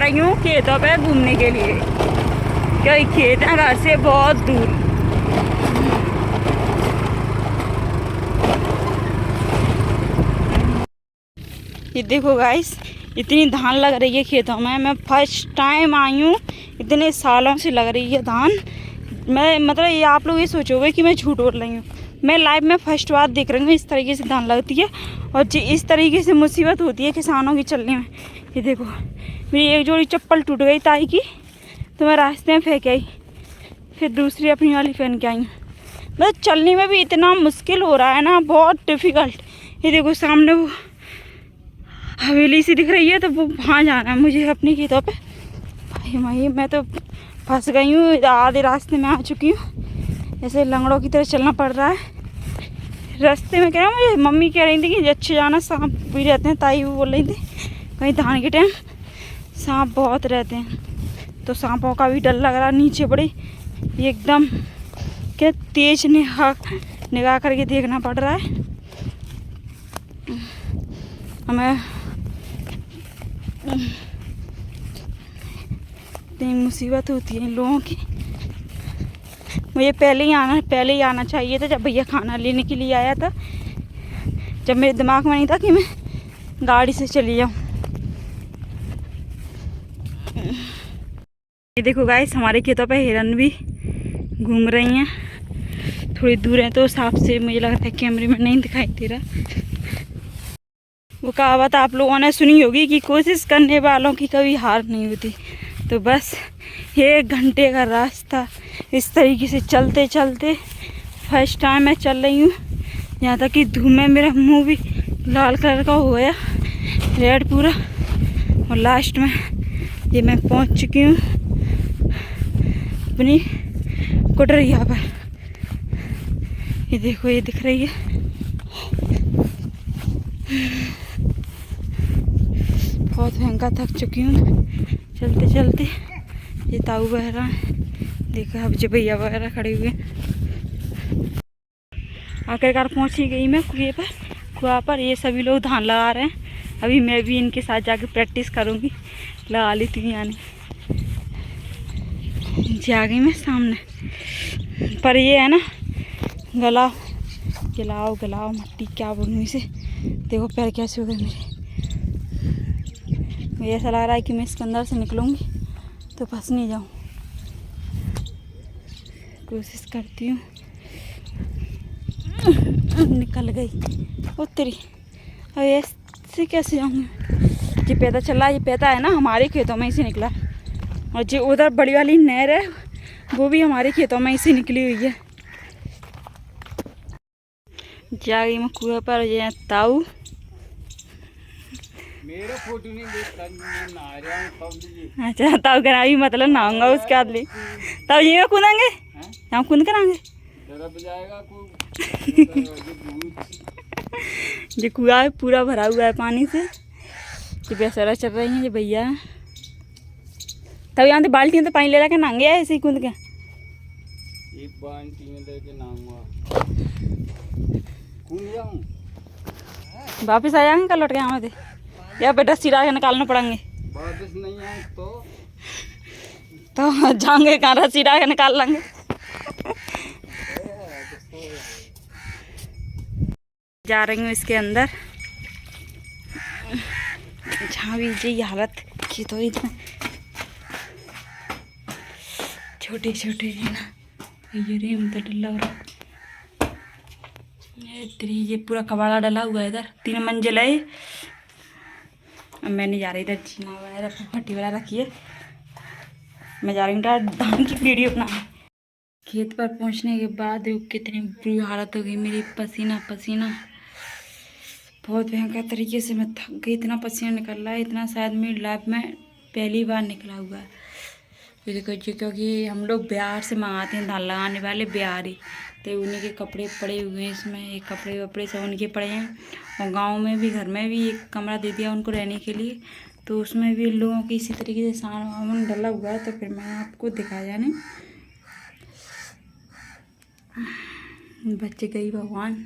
रही हूँ खेतों पे घूमने के लिए, क्योंकि खेत है घर से बहुत दूर। ये देखो गाइस, इतनी धान लग रही है खेतों में। मैं फर्स्ट टाइम आई हूँ, इतने सालों से लग रही है धान। मैं मतलब ये आप लोग ये सोचोगे कि मैं झूठ बोल रही हूँ, मैं लाइव में फर्स्ट बार देख रही हूँ इस तरीके से धान लगती है। और जी इस तरीके से मुसीबत होती है किसानों की चलने में। ये देखो, मेरी एक जोड़ी चप्पल टूट गई ताई की, तो मैं रास्ते में फेंक आई, फिर दूसरी अपनी वाली पहन के आई हूँ। बस चलने में भी इतना मुश्किल हो रहा है ना, बहुत डिफ़िकल्ट। ये देखो सामने वो हवेली सी दिख रही है, तो वो वहाँ जाना है मुझे अपने खेतों पे। भाई माही मैं तो फंस गई हूँ, आधे रास्ते में आ चुकी हूँ। ऐसे लंगड़ों की तरह चलना पड़ रहा है। रास्ते में क्या मुझे मम्मी कह रही थी कि अच्छे जाना, सांप भी रहते हैं। ताई भी बोल रही थी कहीं धान के टाइम सांप बहुत रहते हैं, तो सांपों का भी डर लग रहा। नीचे बड़े एकदम क्या तेज निगाह करके देखना पड़ रहा है हमें। इतनी मुसीबत होती है इन लोगों की। मुझे पहले ही आना चाहिए था, जब भैया खाना लेने के लिए आया था, जब मेरे दिमाग में नहीं था कि मैं गाड़ी से चली जाऊँ। ये देखो गाइस, हमारे खेतों पे हिरन भी घूम रही हैं। थोड़ी दूर है तो साफ से मुझे लग रहा है कैमरे में नहीं दिखाई दे रहा। वो कहावत आप लोगों ने सुनी होगी कि कोशिश करने वालों की कभी हार नहीं होती। तो बस 1 घंटे का रास्ता इस तरीके से चलते चलते फर्स्ट टाइम मैं चल रही हूँ। यहाँ तक कि धूप में मेरा मुंह भी लाल कलर का हो गया, रेड पूरा। और लास्ट में ये मैं पहुँच चुकी हूँ अपनी कुटरिया पर। ये देखो, ये दिख रही है। बहुत भयंकर थक चुकी हूँ चलते चलते। ये ताऊ बहरा है, देखो अब जो भैया वगैरह खड़े हुए हैं। आखिरकार पहुँच ही गई मैं कुआं पर। ये सभी लोग धान लगा रहे हैं। अभी मैं भी इनके साथ जाके प्रैक्टिस करूँगी, लगा ली थी यानी। जा गई मैं सामने, पर ये है ना गलाओ मट्टी, क्या बोलूँ इसे। देखो पैर कैसे हो गए मेरे। मुझे ऐसा लग रहा है कि मैं इसके अंदर से निकलूँगी तो फंस नहीं जाऊँ। कोशिश करती हूँ। निकल गई उतरी। अब ऐसे कैसे जाऊँगी। ये पैदा चल रहा है, ये पैदा है ना हमारे खेतों में ही से निकला। और जो उधर बड़ी वाली नहर है वो भी हमारे खेतों में ही से निकली हुई है। जा गई मैं कुएं पर। ये ताऊ मेरा फोटो नहीं देखता, मैं नहा रहा हूं। अच्छा, ताऊ कह रहा मतलब नहाऊंगा उसके बाद ले। ताऊ ये में कूदेंगे, यहाँ कूद कर आएंगे। डर जाएगा ये कुआं पूरा भरा हुआ है पानी से। ये बेसरा चल रही हैं ये भैया। तब यहाँ से बाल्टी में तो पानी ले ला के नहाएंगे ऐसे ही कूद के। एक बाल्टी में लेके नहाऊंगा, कूद जाऊं, वापिस आ जाएंगे कल लौट के यहाँ थे, या बेटा सिरा के निकालने पड़ेंगे। वापस नहीं आए तो जाएंगे कहाँ, रस्सी सिरा के निकाल लेंगे। जा रही हूँ इसके अंदर, जहाँ भी ये हालत खेतों इतना छोटे छोटे है ना, ये रेम तो डला हो रहा। ये पूरा कबाड़ा डला हुआ है इधर, 3 मंजिल है। अब मैं नहीं जा रही इधर, जीना वगैरह फटी वगैरह रखी है। मैं जा रही हूँ धान की वीडियो बनाने। खेत पर पहुँचने के बाद कितनी बुरी हालत हो गई मेरी, पसीना पसीना बहुत भयंकर तरीके से मैं थक गई। इतना पसीना निकल रहा है, इतना शायद मेरी लाइफ में पहली बार निकला हुआ है। तो देखो जी, क्योंकि हम लोग बिहार से मंगाते हैं धान लगाने वाले, बिहारी, तो उन्हीं के कपड़े पड़े हुए हैं इसमें। ये कपड़े वपड़े सब उनके पड़े हैं। और गांव में भी, घर में भी एक कमरा दे दिया उनको रहने के लिए, तो उसमें भी लोगों की इसी तरीके से सामान डला हुआ है। तो फिर मैंने आपको दिखाया नहीं। बच्चे गई भगवान,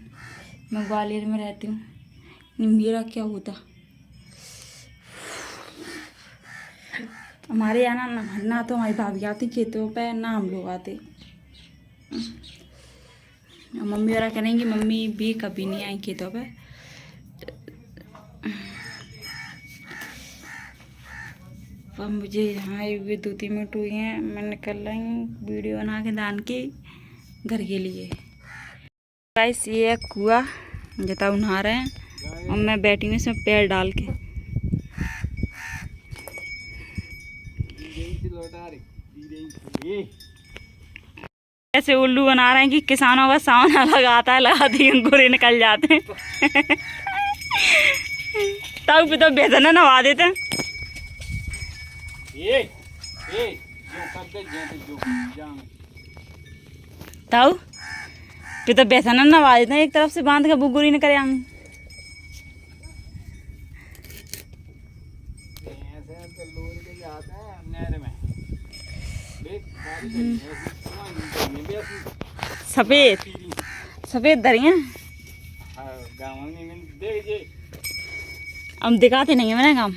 मैं ग्वालियर में रहती हूँ, मेरा क्या होता। हमारे यहाँ ना तो हमारी भाभी आती खेतों पे, ना हम लोग आते। मम्मी वाला करेंगी, मम्मी भी कभी नहीं आई खेतों पे। अब मुझे यहाँ हुए 2-3 मिनट हुए हैं, मैं निकल रही हूँ वीडियो बना के दान के घर के लिए। गाइस ये कुआ जता नहा रहे हैं और मैं बैठी हूँ इसमें पैर डाल के। ऐसे उल्लू बना रहे हैं कि किसानों का सामना लगाता है, लगाते ही अंकुर निकल जाते हैं। तब भी तो बेहतर ना नवा देते हैं। ताऊ फिर तो बेसन नवा देते हैं, एक तरफ से बांध के बुगुरी न करे हम। सफेद सफेद दरिया हम दिखाते नहीं है मैंने काम।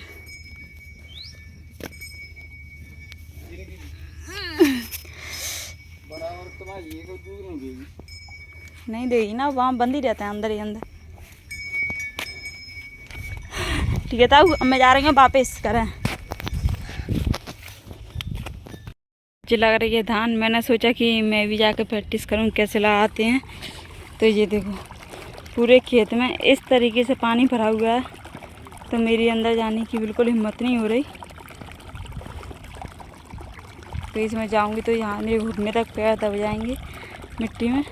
नहीं देगी ना, वहाँ बंद ही रहता है अंदर ही अंदर। ठीक है ताऊ, अब मैं जा रही हूँ वापस करें। मुझे लग रही है धान, मैंने सोचा कि मैं भी जाकर प्रैक्टिस करूँ कैसे लगाते हैं। तो ये देखो पूरे खेत में इस तरीके से पानी भरा हुआ है, तो मेरी अंदर जाने की बिल्कुल हिम्मत नहीं हो रही। तो इसमें जाऊंगी तो यहाँ मेरे घुटने तक पैर दब जाएंगे मिट्टी में।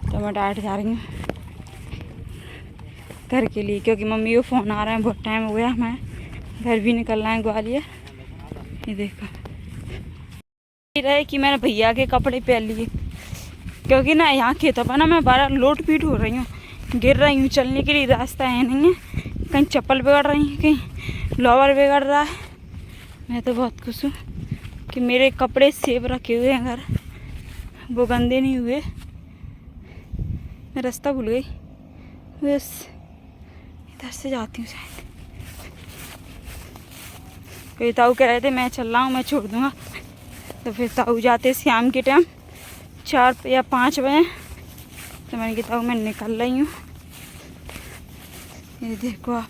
तो मैं डायरेक्ट जा रही हूँ घर के लिए, क्योंकि मम्मी को फ़ोन आ रहा है, बहुत टाइम हो गया, मैं घर भी निकलना है ग्वालियर। ये देखो रहे कि मैंने भैया के कपड़े पहन लिए, क्योंकि ना यहाँ खेतों पर ना मैं बारह लोट पीट हो रही हूँ, गिर रही हूँ, चलने के लिए रास्ता है नहीं है। कहीं चप्पल बिगड़ रही है, कहीं लोवर बिगड़ रहा है। मैं तो बहुत खुश हूँ कि मेरे कपड़े सेफ रखे हुए हैं घर, वो गंदे नहीं हुए। मैं रास्ता भूल गई, बस इधर से जाती हूँ शायद। फिर ताऊ कह रहे थे मैं चल रहा हूँ, मैं छोड़ दूँगा। तो फिर ताऊ जाते शाम के टाइम 4 या 5 बजे। तो मैंने कहा ताऊ मैं निकल रही हूँ। ये देखो आप,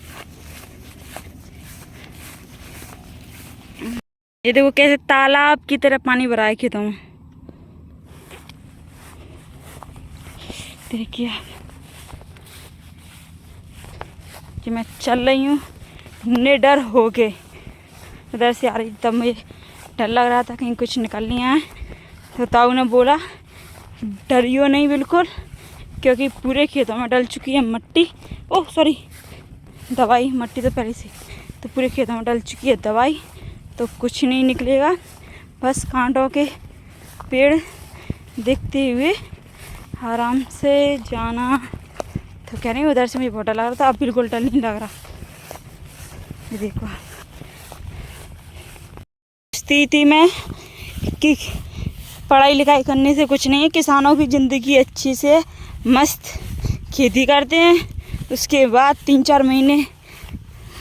ये देखो कैसे तालाब की तरह पानी भरा है खेतों में। देखिए कि मैं चल रही हूँ घूमने डर हो के, उधर से आ रही, तब मुझे डर लग रहा था कहीं कुछ निकल नहीं आए। तो ताऊ ने बोला डरियो नहीं बिल्कुल, क्योंकि पूरे खेतों में डल चुकी है मट्टी, ओह सॉरी दवाई, मट्टी तो पहले से, तो पूरे खेतों में डल चुकी है दवाई, तो कुछ नहीं निकलेगा। बस कांटों के पेड़ देखते हुए आराम से जाना। तो कह रही हूँ उधर से मुझे बहुत डर लग रहा था, अब बिल्कुल डर नहीं लग रहा। ये देखो स्थिति में कि पढ़ाई लिखाई करने से कुछ नहीं है, किसानों की ज़िंदगी अच्छी से मस्त खेती करते हैं, उसके बाद 3-4 महीने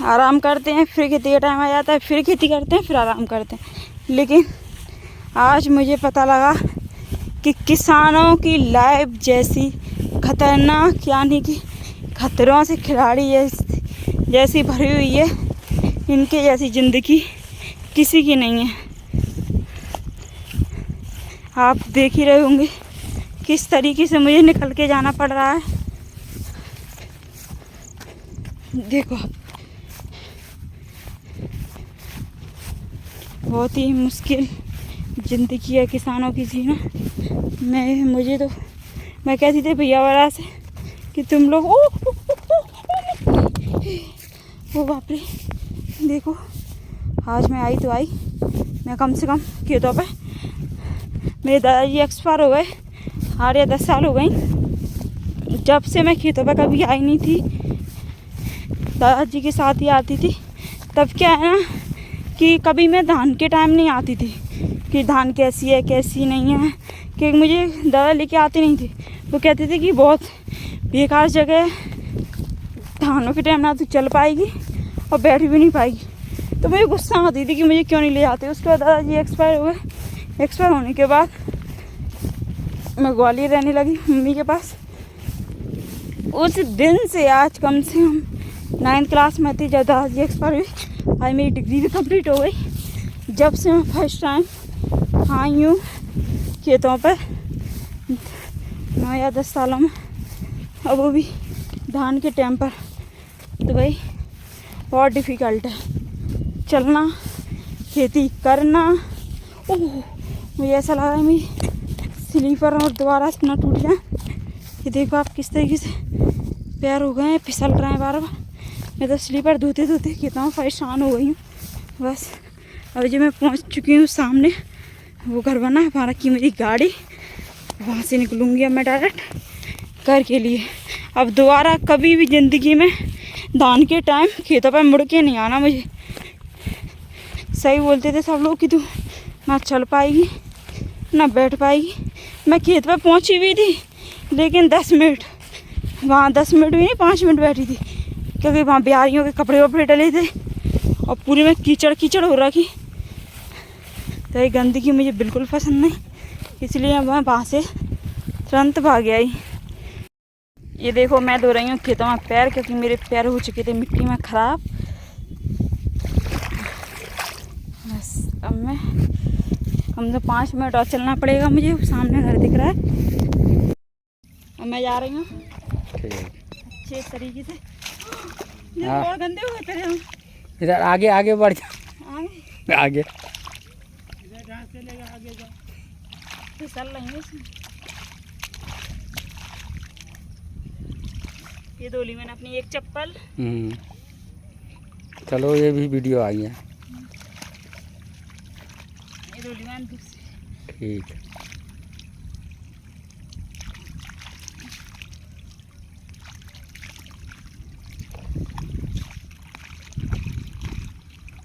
आराम करते हैं, फिर खेती का टाइम आ जाता है, फिर खेती करते हैं, फिर आराम करते हैं। लेकिन आज मुझे पता लगा कि किसानों की लाइफ जैसी खतरनाक, यानी कि खतरों से खिलाड़ी जैसी भरी हुई है, इनके जैसी ज़िंदगी किसी की नहीं है। आप देख ही रहे होंगे किस तरीके से मुझे निकल के जाना पड़ रहा है। देखो बहुत ही मुश्किल ज़िंदगी है किसानों की जीना। मैं कहती थी भैया वाला से कि तुम लोग ओ बाप रे, देखो आज मैं आई तो आई, मैं कम से कम खेतों पे, मेरे दादाजी एक्सपायर हो गए 8 या 10 साल हो गई। जब से मैं खेतों पे कभी आई नहीं थी, दादाजी के साथ ही आती थी। तब क्या है ना कि कभी मैं धान के टाइम नहीं आती थी कि धान कैसी है कैसी नहीं है, क्योंकि मुझे दादा लेके आते नहीं थे। वो कहते थे कि बहुत बेकार जगह है, धानों के टाइम ना तो चल पाएगी और बैठ भी नहीं पाएगी। तो मुझे गुस्सा आती थी कि मुझे क्यों नहीं ले जाते। उसके बाद दादाजी एक्सपायर हो गए। एक्सपायर होने के बाद मैं ग्वालियर रहने लगी मम्मी के पास। उस दिन से आज कम से कम 9th क्लास में थी जब दादाजी एक्सपायर हुई। आज मेरी डिग्री भी कंप्लीट हो गई। जब से मैं फर्स्ट टाइम आई हूँ खेतों पर 9 या 10 सालों में, अब वो भी धान के टाइम पर, तो भाई बहुत डिफ़िकल्ट है चलना, खेती करना। ओह मुझे ऐसा लगा है मेरी स्लीपर और दोबारा ना टूट जाए। ये देखो आप किस तरीके से पैर हो गए हैं, फिसल रहे हैं बार बार। मैं तो स्लीपर धोते धोते कितना परेशान हो गई हूँ। बस अब जो मैं पहुँच चुकी हूँ सामने, वो घर बना है हमारा की मेरी गाड़ी, वहाँ से निकलूँगी अब मैं डायरेक्ट घर के लिए। अब दोबारा कभी भी ज़िंदगी में धान के टाइम खेतों पर मुड़ के नहीं आना मुझे। सही बोलते थे सब लोग कि तू ना चल पाएगी ना बैठ पाएगी। मैं खेत पर पहुंची भी थी लेकिन 10 मिनट, वहाँ 10 मिनट भी नहीं 5 मिनट बैठी थी, क्योंकि वहाँ बिहारियों के कपड़े वपड़े डले थे और पूरी में कीचड़ कीचड़ हो रखी। तो ये गंदगी मुझे बिल्कुल पसंद नहीं, इसलिए मैं वहाँ से तुरंत भाग आई। ये देखो मैं धो रही हूँ खेतों में पैर, क्योंकि मेरे पैर हो चुके थे मिट्टी में ख़राब। बस अब मैं कम से 5 मिनट और चलना पड़ेगा मुझे। सामने घर दिख रहा है। अब मैं जा रही हूँ अच्छे तरीके से। बहुत गंदे हुए तेरे हम। इधर आगे आगे बढ़ जा, आगे फिसल रही है इसमें। ये धो ली मैंने अपनी एक चप्पल। चलो ये भी वीडियो आई है। ये धो ली मैंने दूसरी। ठीक है।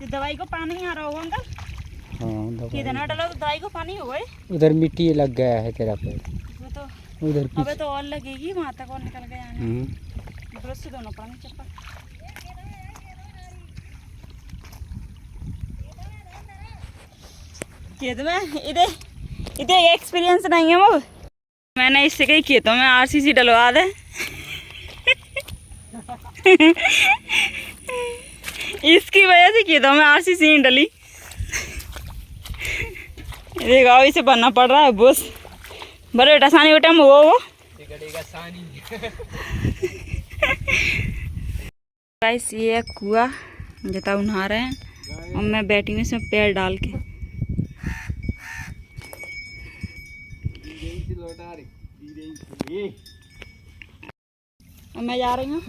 ये दवाई को पानी आ रहा होगा अंकल। हाँ किधर ना डालो तो दवाई को पानी हो गए। उधर मिट्टी लग गया है तेरा पैर, वो तो उधर अबे तो और लगेगी, वहाँ तक और निकल गया। ब्रश से धोना पड़ेगा चप्पल। खेत में इधर इधर एक्सपीरियंस नहीं है वो। मैंने इससे कई खेतों में आरसीसी डलवा दे। इसकी वजह से खेतों में आरसीसी नहीं डली। देखो इसे बनना पड़ रहा है बस। बड़े बेटा सानी बेटा वो गाइस ये है कुआ जता नहा रहे हैं और मैं बैठी हूँ इसमें पैर डाल के। और मैं जा रही हूँ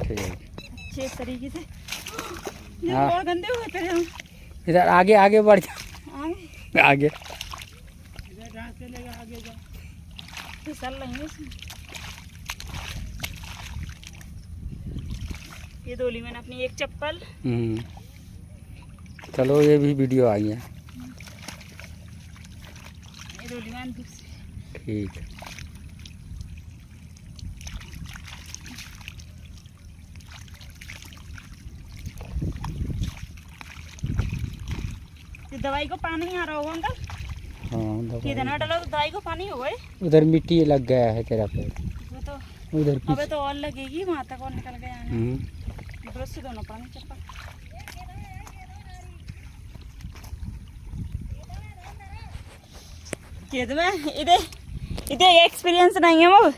अच्छे तरीके से। बहुत गंदे हुए तेरे हम। इधर आगे आगे बढ़ जा, आगे फिसल रही है इसमें। ये धो ली मैंने अपनी एक चप्पल। चलो ये भी वीडियो आई है। ये धो ली मैंने दूसरी। ठीक है। दवाई को पानी आ रहा होगा अंकल। हाँ किधर ना डालो तो दवाई को पानी हो गए। उधर मिट्टी लग गया है तेरा पैर, वो तो उधर अबे तो और लगेगी, वहाँ तक और निकल गया। ब्रश से धोना पड़ेगा चप्पल। खेत में इधर इधर एक्सपीरियंस नहीं है वो।